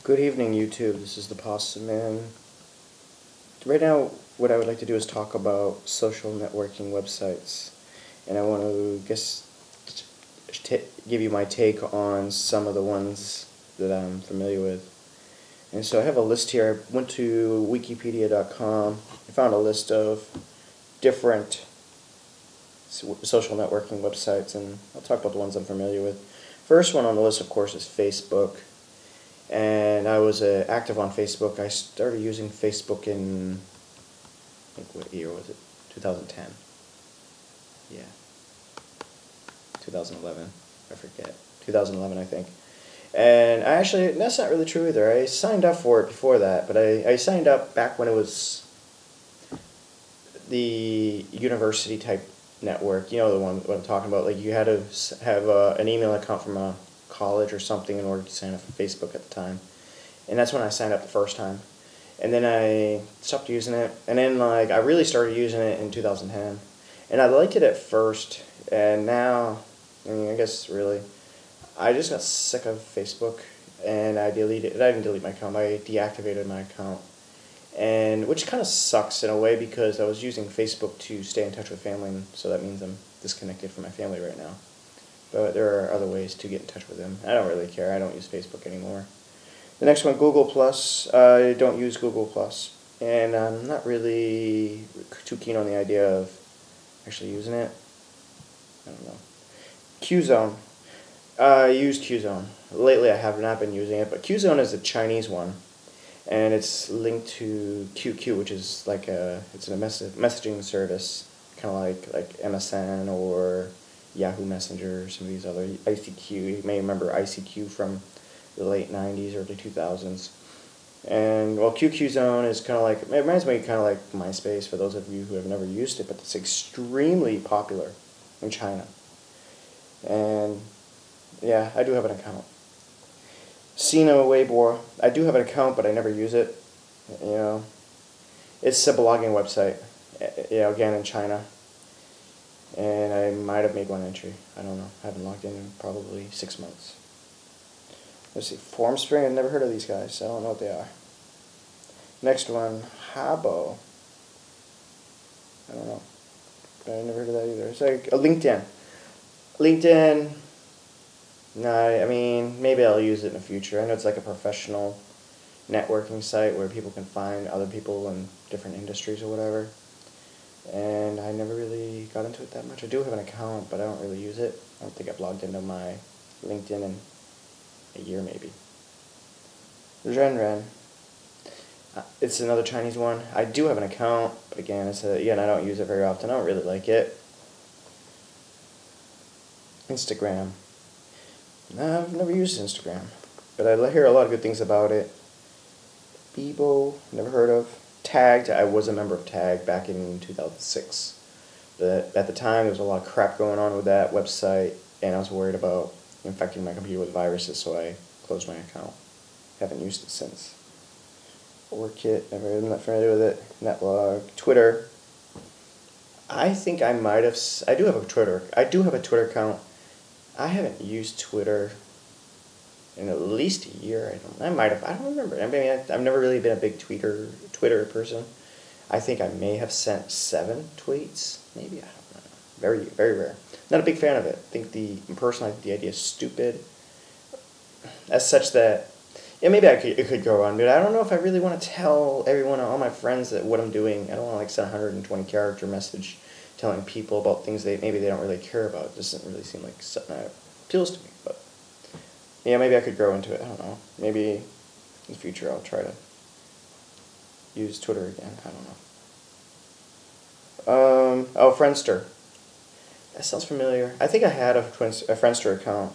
Good evening, YouTube. This is the Pasta Man. Right now, what I would like to do is talk about social networking websites, and I want to give you my take on some of the ones that I'm familiar with. And so I have a list here. I went to Wikipedia.com. I found a list of different social networking websites, and I'll talk about the ones I'm familiar with. First one on the list, of course, is Facebook. And I was active on Facebook. I started using Facebook in, I think, what year was it? 2010. Yeah. 2011. I forget. 2011, I think. And that's not really true either. I signed up for it before that, but I signed up back when it was the university type network. You know the one what I'm talking about. Like you had to have an email account from a college or something in order to sign up for Facebook at the time. And that's when I signed up the first time. And then I stopped using it. And then I really started using it in 2010. And I liked it at first, and now, I guess really, I just got sick of Facebook and I deleted it. I didn't delete my account, I deactivated my account. And which kind of sucks in a way because I was using Facebook to stay in touch with family, and so that means I'm disconnected from my family right now. But there are other ways to get in touch with them. I don't really care. I don't use Facebook anymore. The next one, Google+. I don't use Google+. And I'm not really too keen on the idea of actually using it. I don't know. Qzone. I used Qzone. Lately I have not been using it, but Qzone is a Chinese one. And it's linked to QQ, which is it's a messaging service, kind of like MSN or Yahoo Messenger, some of these other, ICQ. You may remember ICQ from the late 90s, early 2000s. And, well, QQ is kind of it reminds me kind of like MySpace for those of you who have never used it, but it's extremely popular in China. And, yeah, I do have an account. Sina Weibo, I do have an account, but I never use it. You know, it's a blogging website, again in China. And I might have made one entry. I don't know. I haven't logged in probably 6 months. Let's see. Formspring. I've never heard of these guys. I don't know what they are. Next one. Habo. I don't know. I never heard of that either. It's like a LinkedIn. LinkedIn. No, I mean, maybe I'll use it in the future. I know it's like a professional networking site where people can find other people in different industries or whatever. And I never really got into it that much. I do have an account, but I don't really use it. I don't think I've logged into my LinkedIn in a year, maybe. Zhenren. It's another Chinese one. I do have an account, but again, I don't use it very often. I don't really like it. Instagram. No, I've never used Instagram, but I hear a lot of good things about it. Bebo, never heard of. Tagged, I was a member of Tag back in 2006. But at the time, there was a lot of crap going on with that website, and I was worried about infecting my computer with viruses, so I closed my account. Haven't used it since. Orkut, I'm not familiar with it. Netlog, Twitter. I think I might have. I do have a Twitter account. I haven't used Twitter in at least a year. I don't remember. I mean, I've never really been a big Twitter person. I think I may have sent 7 tweets, maybe. I don't know. Very, very rare. Not a big fan of it. I think the idea is stupid. As such that, maybe it could go on, but I don't know if I really want to tell everyone, all my friends, that what I'm doing. I don't want to send a 120 character message telling people about things maybe they don't really care about. It doesn't really seem like something that appeals to me, but yeah, maybe I could grow into it. I don't know. Maybe in the future I'll try to use Twitter again. I don't know. Friendster. That sounds familiar. I think I had a Friendster account,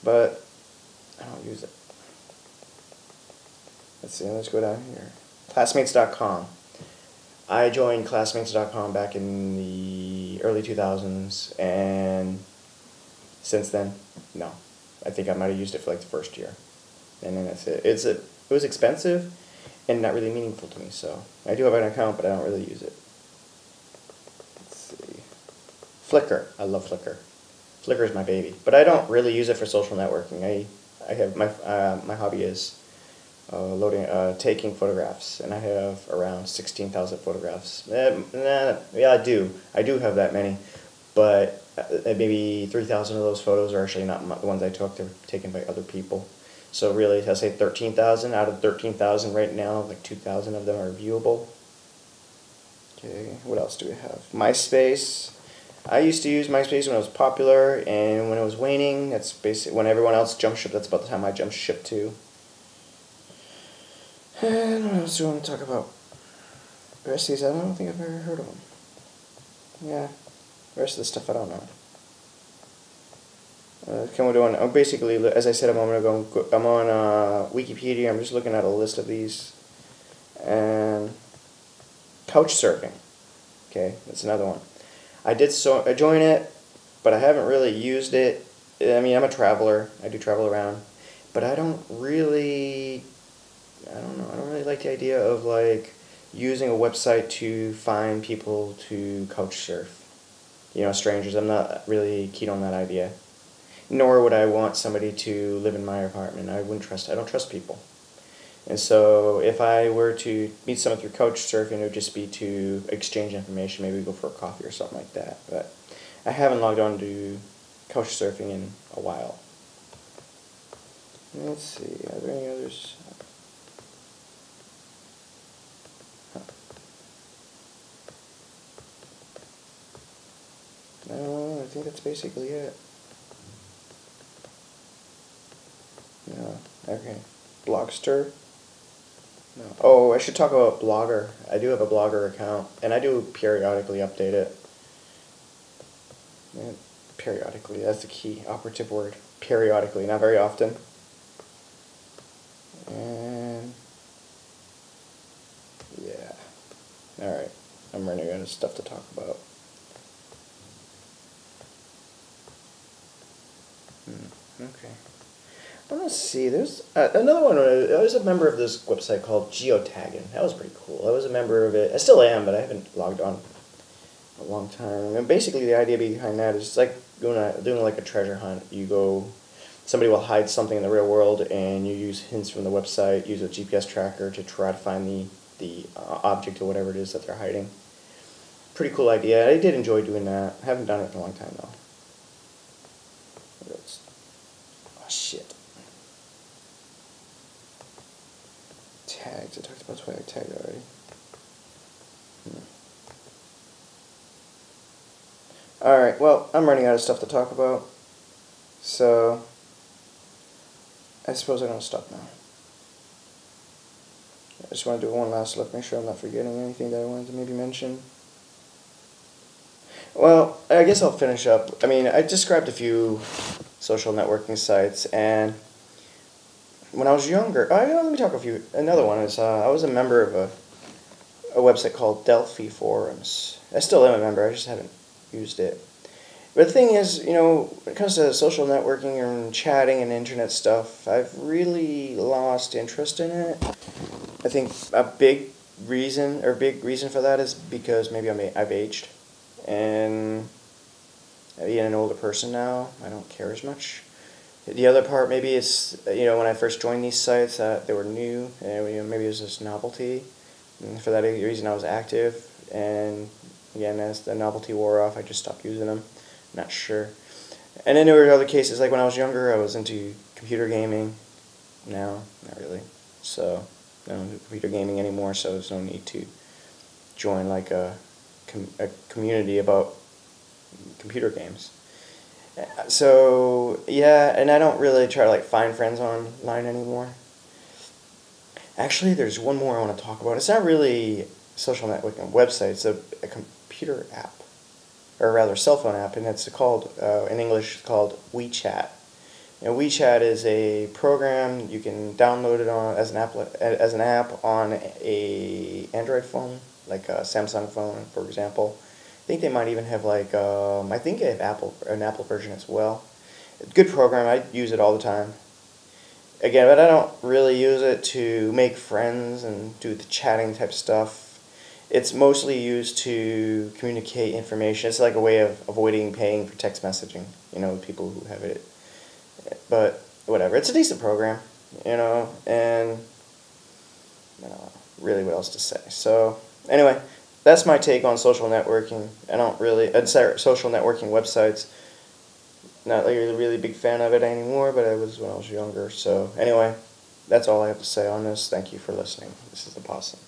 but I don't use it. Let's see. Let's go down here. Classmates.com. I joined Classmates.com back in the early 2000s, and since then, no. I think I might have used it for the first year, and then that's it. It was expensive and not really meaningful to me, so I do have an account, but I don't really use it. Let's see. Flickr. I love Flickr. Flickr is my baby, but I don't really use it for social networking. I have my hobby is taking photographs, and I have around 16,000 photographs. Yeah, I do have that many, but maybe 3,000 of those photos are actually not the ones I took. They're taken by other people. So really, I say 13,000 out of 13,000 right now, like 2,000 of them are viewable. Okay, what else do we have? MySpace. I used to use MySpace when it was popular, and when it was waning, that's basically when everyone else jumped ship. That's about the time I jumped ship too. And what else do I want to talk about? The rest of these, I don't think I've ever heard of them. Yeah, the rest of the stuff I don't know. Basically, as I said a moment ago, I'm on Wikipedia. I'm just looking at a list of these. And couch surfing. Okay, that's another one. I joined it, but I haven't really used it. I mean, I'm a traveler. I do travel around, but I don't really like the idea of like using a website to find people to couch surf. You know, strangers. I'm not really keen on that idea. Nor would I want somebody to live in my apartment. I don't trust people. And so if I were to meet someone through couch surfing, it would just be to exchange information, maybe go for a coffee or something like that. But I haven't logged on to couch surfing in a while. Let's see, are there any others? No, I think that's basically it. No, okay. Blogster? No. Oh, I should talk about Blogger. I do have a Blogger account, and I do periodically update it. Yeah, periodically, that's the key operative word. Periodically, not very often. And yeah. Alright, I'm running out of stuff to talk about. Okay. Well, let's see. There's another one. I was a member of this website called Geotagging. That was pretty cool. I was a member of it. I still am, but I haven't logged on a long time. And basically, the idea behind that is it's like doing like a treasure hunt. Somebody will hide something in the real world, and you use hints from the website, use a GPS tracker to try to find the object or whatever it is that they're hiding. Pretty cool idea. I did enjoy doing that. I haven't done it in a long time though. Oh shit. Tags. I talked about Twilight Tag already. Alright, well, I'm running out of stuff to talk about. So, I suppose I'm going to stop now. I just want to do one last look, make sure I'm not forgetting anything that I wanted to maybe mention. Well, I guess I'll finish up. I mean, I described a few social networking sites, and when I was younger, let me talk another one is, I was a member of a website called Delphi Forums. I still am a member, I just haven't used it. But the thing is, you know, when it comes to social networking and chatting and internet stuff, I've really lost interest in it. I think a big reason for that is because maybe I've aged, and being an older person now, I don't care as much. The other part maybe is, you know, when I first joined these sites, they were new, and you know, maybe it was just novelty. And for that reason, I was active, and again, as the novelty wore off, I just stopped using them. Not sure. And then there were other cases, like when I was younger, I was into computer gaming. Now, not really. So, I don't do computer gaming anymore, so there's no need to join like a community about computer games. So, yeah, and I don't really try to like find friends online anymore. Actually, there's one more I want to talk about. It's not really a social networking website, it's a computer app, or rather cell phone app, and it's called, in English, called WeChat. And WeChat is a program you can download it on as an app on a Android phone, like a Samsung phone, for example. I think they might even have like I think they have an Apple version as well. Good program. I use it all the time. Again, but I don't really use it to make friends and do the chatting type stuff. It's mostly used to communicate information. It's like a way of avoiding paying for text messaging, you know, people who have it. But whatever. It's a decent program, and really what else to say. So anyway, that's my take on social networking. Social networking websites. Not like a really big fan of it anymore, but I was when I was younger. So anyway, that's all I have to say on this. Thank you for listening. This is the Possum.